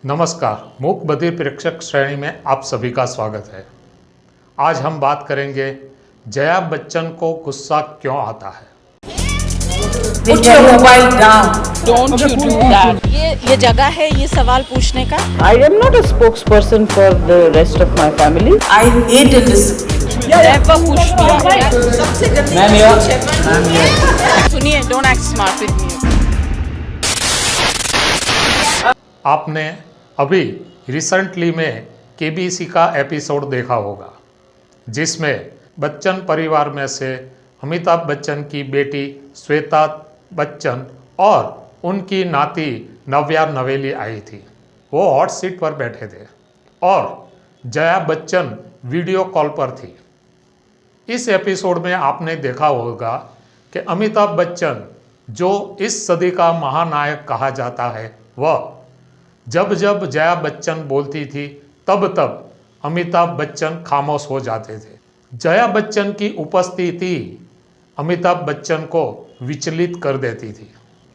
नमस्कार, मूक बधिर प्रेक्षक श्रेणी में आप सभी का स्वागत है। आज हम बात करेंगे जया बच्चन को गुस्सा क्यों आता है। Put your mobile down. Don't you do that. ये जगह है ये सवाल पूछने का। I am not a spokesperson for the rest of my family. I hate indiscipline. Never push me. सुनिए, don't act smart with me. आपने अभी रिसेंटली में केबीसी का एपिसोड देखा होगा, जिसमें बच्चन परिवार में से अमिताभ बच्चन की बेटी श्वेता बच्चन और उनकी नाती नव्या नवेली आई थी। वो हॉट सीट पर बैठे थे और जया बच्चन वीडियो कॉल पर थी। इस एपिसोड में आपने देखा होगा कि अमिताभ बच्चन, जो इस सदी का महानायक कहा जाता है, वह जब जब जया बच्चन बोलती थी तब तब अमिताभ बच्चन खामोश हो जाते थे। जया बच्चन की उपस्थिति अमिताभ बच्चन को विचलित कर देती थी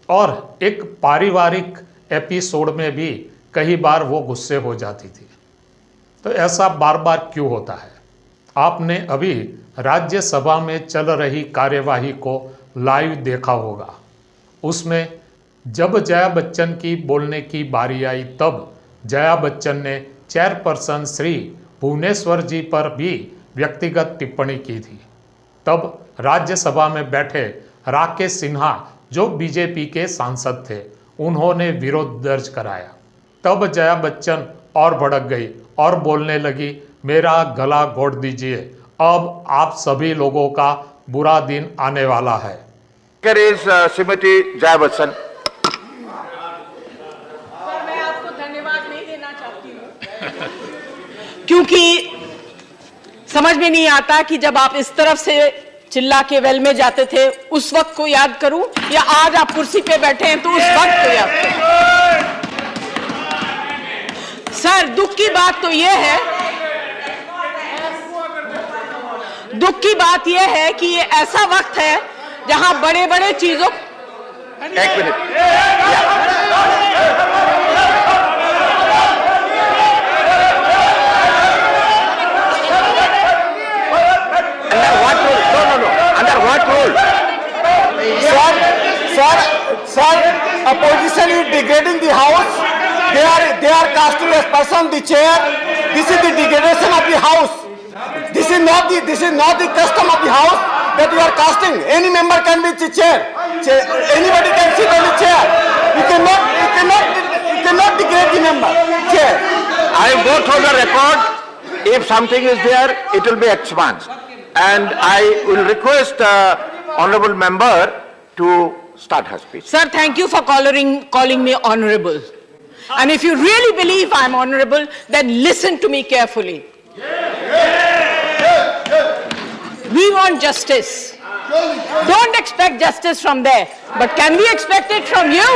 और एक पारिवारिक एपिसोड में भी कई बार वो गुस्से हो जाती थी। तो ऐसा बार बार क्यों होता है? आपने अभी राज्यसभा में चल रही कार्यवाही को लाइव देखा होगा। उसमें जब जया बच्चन की बोलने की बारी आई तब जया बच्चन ने चेयरपर्सन श्री भुवनेश्वर जी पर भी व्यक्तिगत टिप्पणी की थी। तब राज्यसभा में बैठे राकेश सिन्हा, जो बीजेपी के सांसद थे, उन्होंने विरोध दर्ज कराया। तब जया बच्चन और भड़क गई और बोलने लगी, मेरा गला घोट दीजिए, अब आप सभी लोगों का बुरा दिन आने वाला है। श्रीमती जया बच्चन, क्योंकि समझ में नहीं आता कि जब आप इस तरफ से चिल्ला के वेल में जाते थे उस वक्त को याद करूं या आज आप कुर्सी पे बैठे हैं तो उस वक्त को याद करूं। सर, दुख की बात यह है कि ये ऐसा वक्त है जहां बड़े बड़े चीजों एक minute, Sir, opposition is degrading the house. They are casting a person on the chair. This is the degradation of the house. This is not the custom of the house that you are casting. Any member can be the chair. Anybody can sit on the chair. You cannot degrade the member. Chair. I go through the record. If something is there, it will be expunged. And I will request honorable member to start her speech. Sir, thank you for calling me honorable. And if you really believe I'm honorable, then listen to me carefully. We want justice. Don't expect justice from there. But can we expect it from you?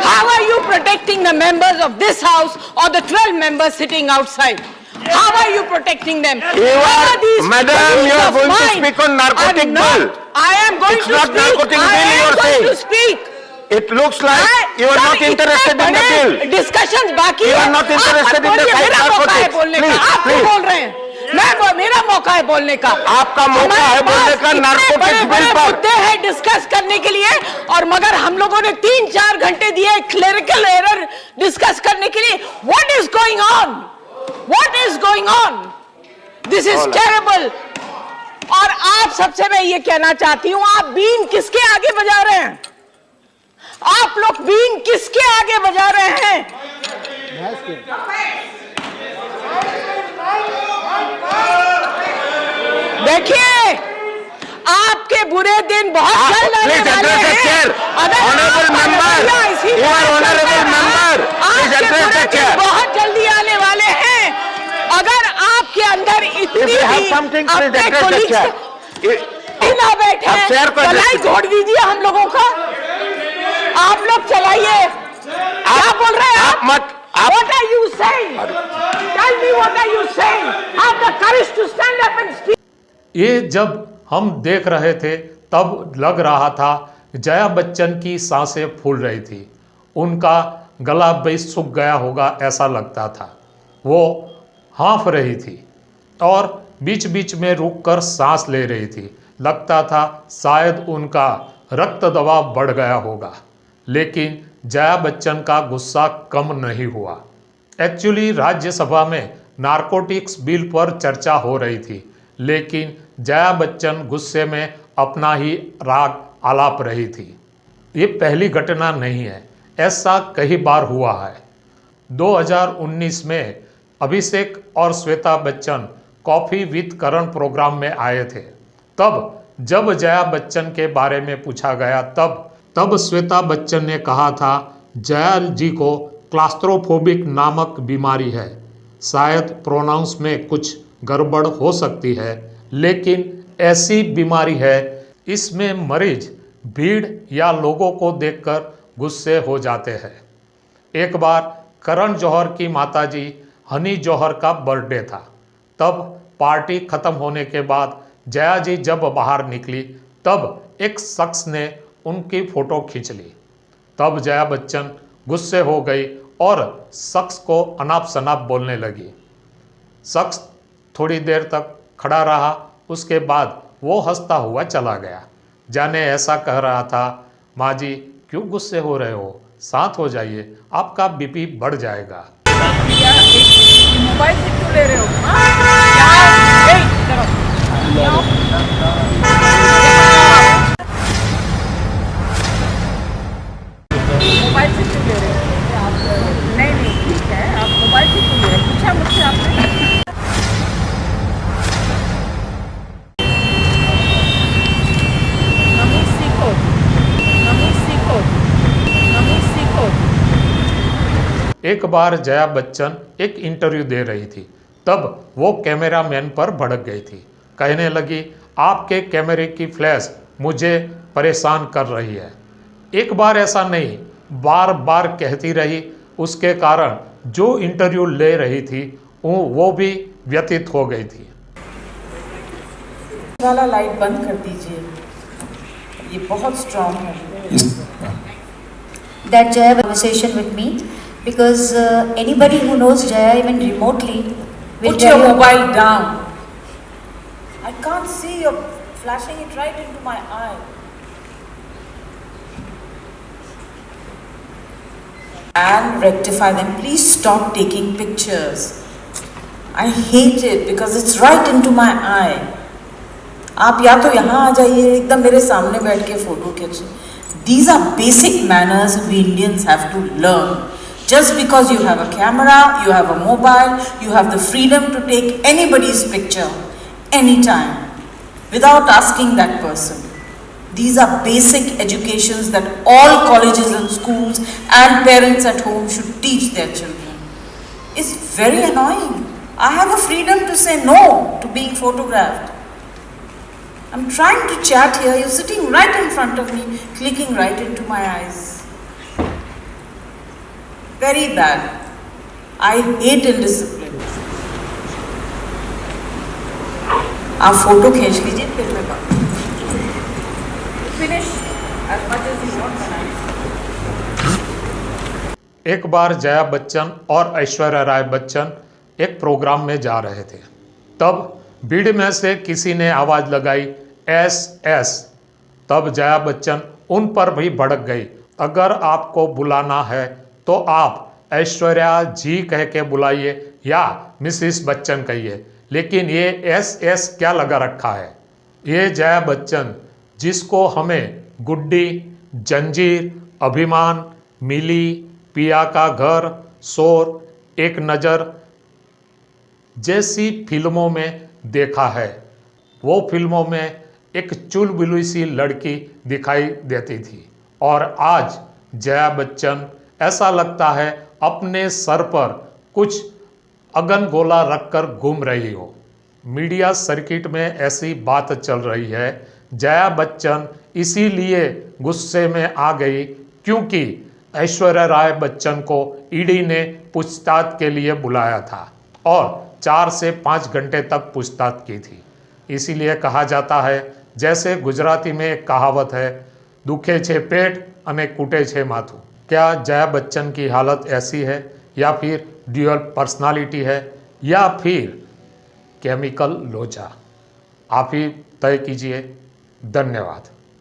How are you protecting the members of this house or the 12 members sitting outside? How are you protecting them? Madam, you are going to speak on narcotic bill. I am going to speak. Narcotic bill you are saying. It looks like you are not interested in the bill. Discussions बाकी You are not interested in the fight narcotics. Please, बोल रहे हैं। मेरा मौका है बोलने का। आपका मौका है बोलने का नारकोटिक्स बिल पर। मुद्दे हैं डिस्कस करने के लिए और मगर हम लोगों ने 3-4 घंटे दिए क्लेरिकल एरर डिस्कस करने के लिए। What is going on? What is going on? This is terrible. और आप सबसे मैं ये कहना चाहती हूं, आप बीन किसके आगे बजा रहे हैं? आप लोग बीन किसके आगे बजा रहे हैं? देखिए, आपके बुरे दिन बहुत जल्द आने वाले हैं। Honorable member, you are honorable member. आपके बुरे दिन बहुत जल्दी आने वाले हैं। अगर आपके अंदर इतनी भी अपने कोलीग्स ना बैठे, चलाई घोट दीजिए हम लोगों का। आप लोग चलाइए। क्या बोल रहे हैं आप? What are you saying? Tell me what are you saying? Have the courage to stand up and speak. ये जब हम देख रहे थे तब लग रहा था जया बच्चन की सांसें फूल रही थी, उनका गला भी सूख गया होगा ऐसा लगता था। वो हाँफ रही थी और बीच बीच में रुककर सांस ले रही थी। लगता था शायद उनका रक्त दबाव बढ़ गया होगा। लेकिन जया बच्चन का गुस्सा कम नहीं हुआ। एक्चुअली राज्यसभा में नारकोटिक्स बिल पर चर्चा हो रही थी, लेकिन जया बच्चन गुस्से में अपना ही राग आलाप रही थी। ये पहली घटना नहीं है, ऐसा कई बार हुआ है। 2019 में अभिषेक और Shweta Bachchan coffee with Karan programme में आए थे। तब जब जया बच्चन के बारे में पूछा गया तब श्वेता बच्चन ने कहा था जया जी को क्लास्ट्रोफोबिक नामक बीमारी है। शायद प्रोनाउंस में कुछ गड़बड़ हो सकती है, लेकिन ऐसी बीमारी है इसमें मरीज भीड़ या लोगों को देखकर गुस्से हो जाते हैं। एक बार करण जौहर की माताजी हनी जौहर का बर्थडे था। तब पार्टी खत्म होने के बाद जया जी जब बाहर निकली तब एक शख्स ने उनकी फ़ोटो खींच ली। तब जया बच्चन गुस्से हो गई और शख्स को अनाप शनाप बोलने लगी। शख्स थोड़ी देर तक खड़ा रहा, उसके बाद वो हंसता हुआ चला गया। जाने ऐसा कह रहा था, माँ जी क्यों गुस्से हो रहे हो, शांत हो जाइए, आपका बीपी बढ़ जाएगा। मोबाइल से क्यों ले रहे हो? मोबाइल से क्यों ले रहे हो आप? नहीं ठीक है, आप मोबाइल से क्यों ले रहे हो? पूछा मुझसे आपने? एक बार जया बच्चन एक इंटरव्यू दे रही थी। तब वो कैमरामैन पर भड़क गई थी। कहने लगी, आपके कैमरे की फ्लैश मुझे परेशान कर रही है। एक बार ऐसा नहीं, बार बार कहती रही। उसके कारण जो इंटरव्यू ले रही थी वो भी व्यतीत हो गई थी। वाला लाइट बंद कर दीजिए, ये बहुत स्ट्रॉन्ग है। That Jaya conversation with me, because anybody who knows Jaya even remotely will Put tell your you- mobile down. I can't see, you're flashing it right into my eye. And rectify them. Please stop taking pictures. I hate it because it's right into my eye. आप या तो यहाँ आ जाइए, एकदम मेरे सामने बैठ के photo खींचिए। These are basic manners we Indians have to learn. Just because you have a camera, you have a mobile, you have the freedom to take anybody's picture anytime without asking that person. These are basic educations that all colleges and schools and parents at home should teach their children. It's very annoying. I have a freedom to say no to being photographed. I'm trying to chat here, you're sitting right in front of me, clicking right into my eyes. Very bad. I hate indiscipline. आप photo खींच लीजिए, फिर मैं बात। Finish as much as you want, बनाइए। एक बार जया बच्चन और ऐश्वर्या राय बच्चन एक प्रोग्राम में जा रहे थे। तब भीड़ में से किसी ने आवाज़ लगाई SS। तब जया बच्चन उन पर भी भड़क गई। अगर आपको बुलाना है तो आप ऐश्वर्या जी कह के बुलाइए या मिसिस बच्चन कहिए, लेकिन ये SS क्या लगा रखा है। ये जया बच्चन जिसको हमें गुड्डी, जंजीर, अभिमान, मिली, पिया का घर, शोर, एक नज़र जैसी फिल्मों में देखा है, वो फिल्मों में एक चुलबुली सी लड़की दिखाई देती थी, और आज जया बच्चन ऐसा लगता है अपने सर पर कुछ अगनगोला रखकर घूम रही हो। मीडिया सर्किट में ऐसी बात चल रही है, जया बच्चन इसीलिए गुस्से में आ गई क्योंकि ऐश्वर्या राय बच्चन को ईडी ने पूछताछ के लिए बुलाया था और 4 से 5 घंटे तक पूछताछ की थी। इसीलिए कहा जाता है, जैसे गुजराती में एक कहावत है, दुखे छे पेट अने कूटे छे माथुं। क्या जया बच्चन की हालत ऐसी है, या फिर ड्यूअल पर्सनालिटी है, या फिर केमिकल लोचा? आप ही तय कीजिए। धन्यवाद।